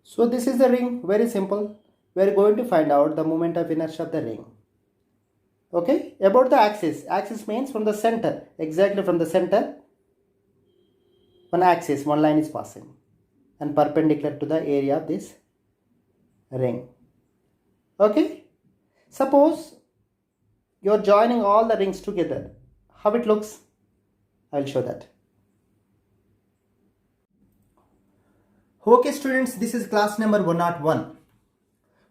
So this is the ring, very simple. We are going to find out the moment of inertia of the ring. Okay, about the axis. Axis means from the center, exactly from the center, one axis, one line is passing and perpendicular to the area of this ring. Okay, suppose you are joining all the rings together. How it looks? I will show that. Okay students, this is class number 101.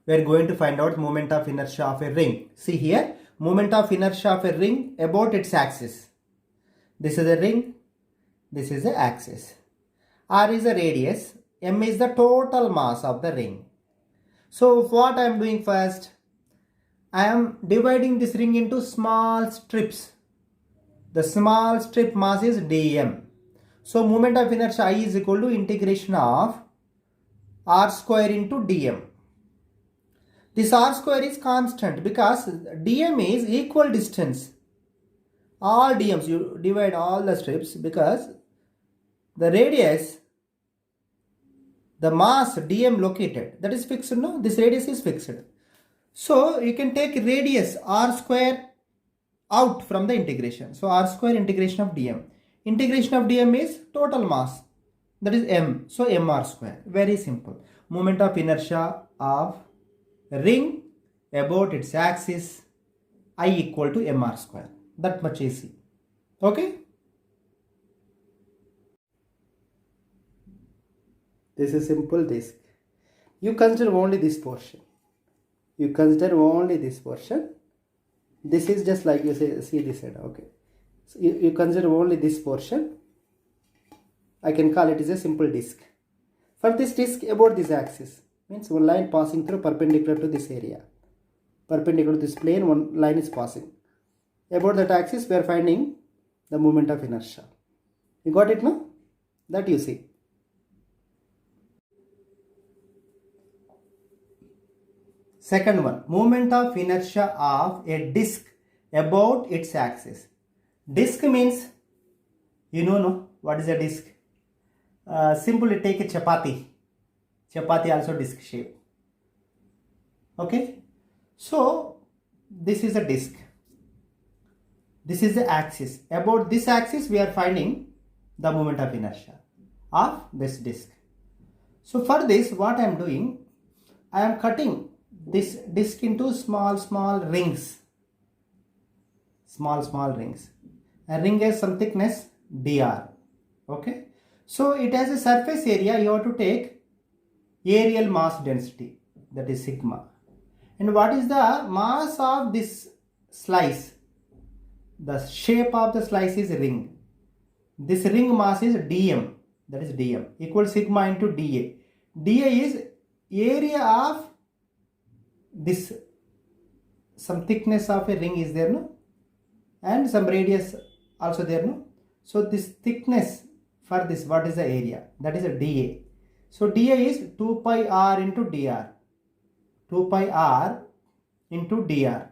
We are going to find out moment of inertia of a ring. See here, moment of inertia of a ring about its axis. This is a ring, this is the axis. R is the radius, M is the total mass of the ring. So what I am doing first, I am dividing this ring into small strips. The small strip mass is dm. So moment of inertia I is equal to integration of r square into dm. This r square is constant because dm is equal distance. All dm's, you divide all the strips because the radius, the mass dm located, that is fixed, no? This radius is fixed. So you can take radius r square out from the integration. So r square integration of dm. Integration of dm is total mass, that is m. So mr square. Very simple. Moment of inertia of ring about its axis I equal to mr square. That much easy. Okay. This is simple disk. You consider only this portion. You consider only this portion. This is just like you say, see this side. Okay. So you consider only this portion. I can call it as a simple disk. For this disk about this axis, means one line passing through perpendicular to this area. Perpendicular to this plane, one line is passing. About that axis, we are finding the moment of inertia. You got it now? That you see. Second one, moment of inertia of a disk about its axis. Disk means, you know, no? What is a disk? Simply take a chapati. Chapati also disk shape. Okay. So this is a disk. This is the axis. About this axis we are finding the moment of inertia of this disk. So for this what I am doing, I am cutting this disk into small rings. Small rings. A ring has some thickness dr. Okay. So it has a surface area. You have to take areal mass density, that is sigma. And what is the mass of this slice? The shape of the slice is ring. This ring mass is dm, that is dm, equal sigma into dA. dA is area of this, some thickness of a ring is there, no? And some radius also there, no? So this thickness for this, what is the area? That is a dA. So dA is 2 pi r into dr. 2 pi r into dr.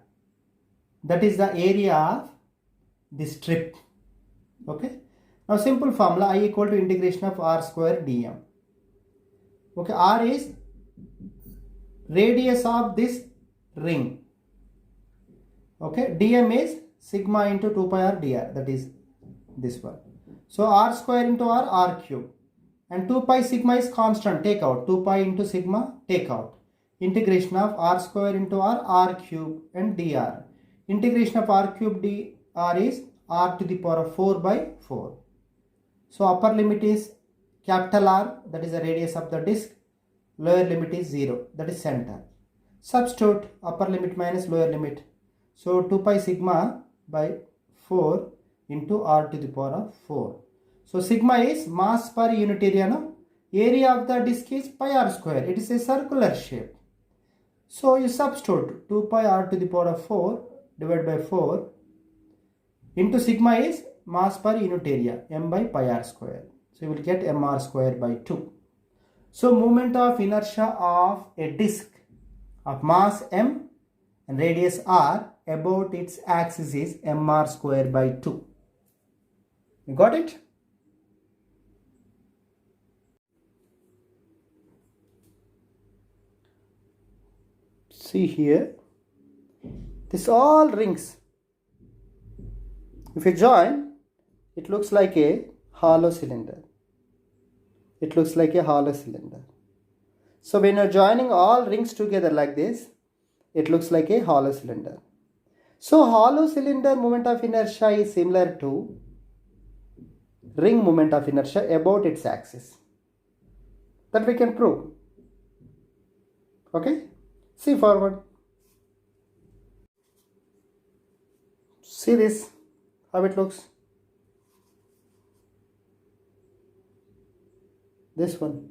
That is the area of this strip. Okay. Now simple formula, I equal to integration of r square dm. Okay. R is radius of this ring. Okay. dm is sigma into 2 pi r dr. That is this one. So r square into r cube. And 2 pi sigma is constant, take out. 2 pi into sigma, take out. Integration of r square into r cube and dr. Integration of r cube dr is r to the power of 4 by 4. So upper limit is capital R, that is the radius of the disk. Lower limit is 0, that is center. Substitute upper limit minus lower limit. So 2 pi sigma by 4 into r to the power of 4. So sigma is mass per unit area. No? Area of the disk is pi r square. It is a circular shape. So you substitute 2 pi r to the power of 4 divided by 4 into sigma is mass per unit area, m by pi r square. So you will get mr square by 2. So moment of inertia of a disk of mass m and radius r about its axis is mr square by 2. You got it? See here, this all rings. If you join, it looks like a hollow cylinder. It looks like a hollow cylinder. So when you're joining all rings together like this, it looks like a hollow cylinder. So hollow cylinder moment of inertia is similar to ring moment of inertia about its axis. That we can prove. Okay? See forward. See this, how it looks. This one.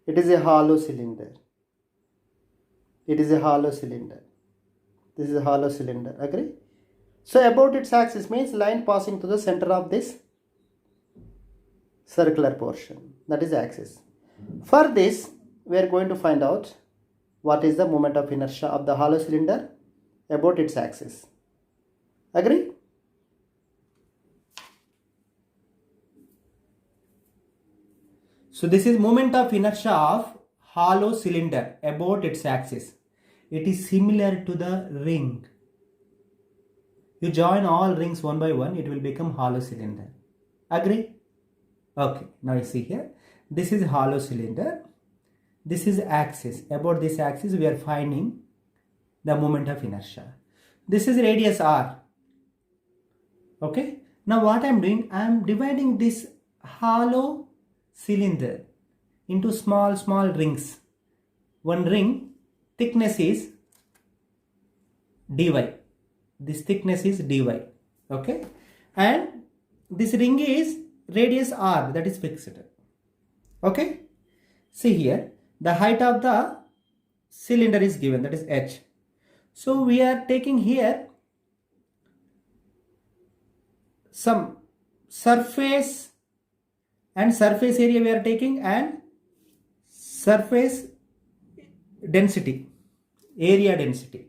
It is a hollow cylinder. It is a hollow cylinder. This is a hollow cylinder. Agree? So about its axis means line passing to the center of this circular portion. That is axis. For this, we are going to find out what is the moment of inertia of the hollow cylinder about its axis. Agree? So this is moment of inertia of hollow cylinder about its axis. It is similar to the ring. You join all rings one by one, it will become hollow cylinder. Agree? Okay, now you see here. This is hollow cylinder. This is axis. About this axis, we are finding the moment of inertia. This is radius r. Okay. Now what I am doing, I am dividing this hollow cylinder into small rings. One ring thickness is dy. This thickness is dy. Okay. And this ring is radius r, that is fixed. Okay. See here, the height of the cylinder is given, that is h. So we are taking here some surface and surface area we are taking, and surface density, area density.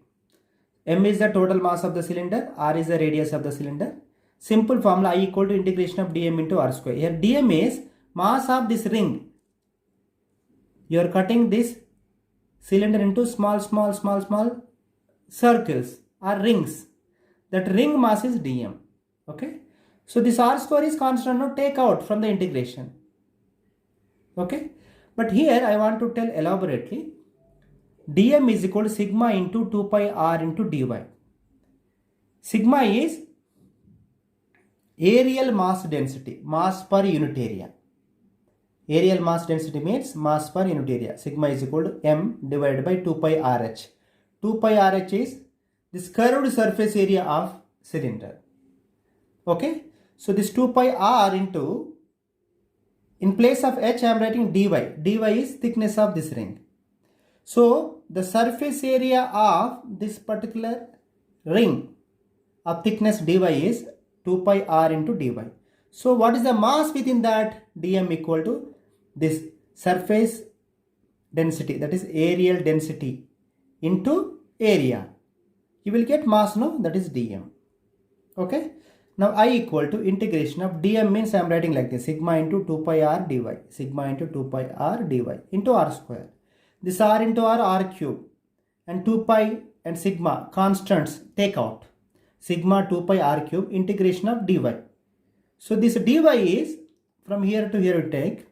M is the total mass of the cylinder, r is the radius of the cylinder. Simple formula, I equal to integration of dm into r square. Here dm is mass of this ring. You are cutting this cylinder into small circles or rings. That ring mass is dm. Okay. So this r square is constant. Now take out from the integration. Okay. But here I want to tell elaborately. dm is equal to sigma into 2 pi r into dy. Sigma is areal mass density, mass per unit area. Areal mass density means mass per unit area. Sigma is equal to m divided by 2 pi rh. 2 pi rh is this curved surface area of cylinder. Okay. So this 2 pi r into, in place of h I am writing dy. dy is thickness of this ring. So the surface area of this particular ring of thickness dy is 2 pi r into dy. So what is the mass within that? dm equal to this surface density, that is areal density, into area. You will get mass, no? That is dm. Okay. Now I equal to integration of dm means I am writing like this, sigma into 2 pi r dy, sigma into 2 pi r dy into r square. This r into r cube, and 2 pi and sigma constants take out. Sigma 2 pi r cube integration of dy. So this dy is from here to here we take.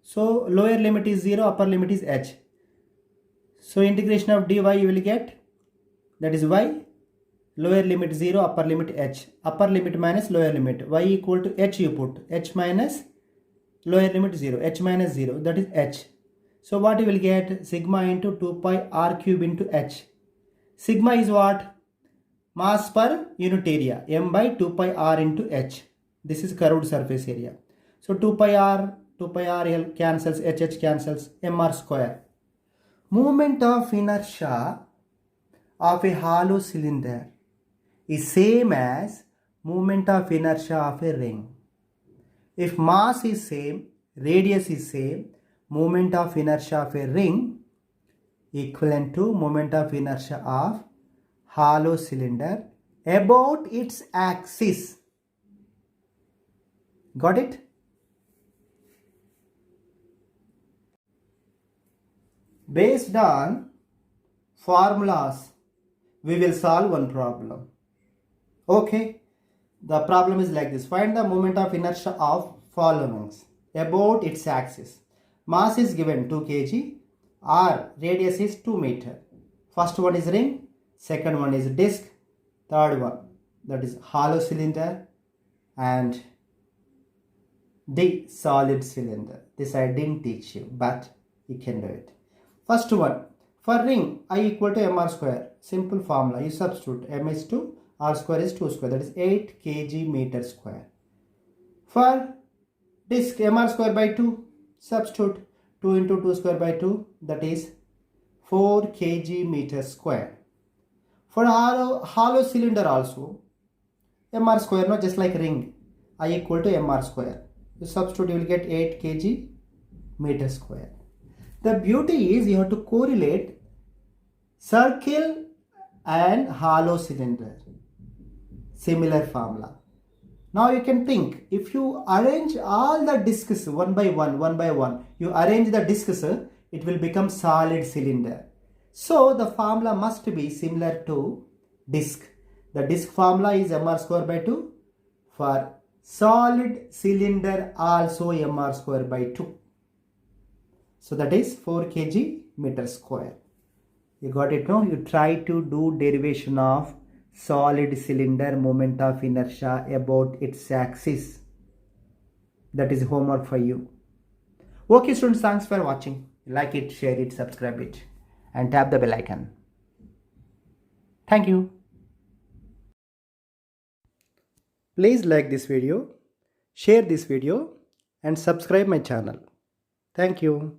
So lower limit is 0, upper limit is h. So integration of dy you will get, that is y. Lower limit 0, upper limit h. Upper limit minus lower limit. Y equal to h you put. H minus lower limit 0. H minus 0, that is h. So what you will get? Sigma into 2 pi r cube into h. Sigma is what? Mass per unit area. M by 2 pi r into h. This is curved surface area. So 2 pi r L cancels, h cancels, mr square. Moment of inertia of a hollow cylinder is same as moment of inertia of a ring. If mass is same, radius is same, moment of inertia of a ring equivalent to moment of inertia of hollow cylinder about its axis. Got it? Based on formulas, we will solve one problem. Okay, the problem is like this. Find the moment of inertia of followings about its axis. Mass is given 2 kg, r radius is 2 meter. First one is ring, second one is disc, third one that is hollow cylinder, and D solid cylinder. This I didn't teach you, but you can do it. First one, for ring I equal to mr square. Simple formula, you substitute m is 2, r square is 2 square, that is 8 kg meter square. For disc mr square by 2, substitute 2 into 2 square by 2, that is 4 kg meter square. For hollow cylinder also, mr square, not just like ring, I equal to mr square. You substitute, you will get 8 kg meter square. The beauty is you have to correlate circle and hollow cylinder. Similar formula. Now you can think, if you arrange all the discs one by one, you arrange the discs, it will become solid cylinder. So the formula must be similar to disc. The disc formula is mr square by 2. For solid cylinder also mr square by 2. So that is 4 kg meter square. You got it now? You try to do derivation of solid cylinder moment of inertia about its axis. That is homework for you. Okay students, thanks for watching. Like it, share it, subscribe it, and tap the bell icon. Thank you. Please like this video, share this video, and subscribe my channel. Thank you.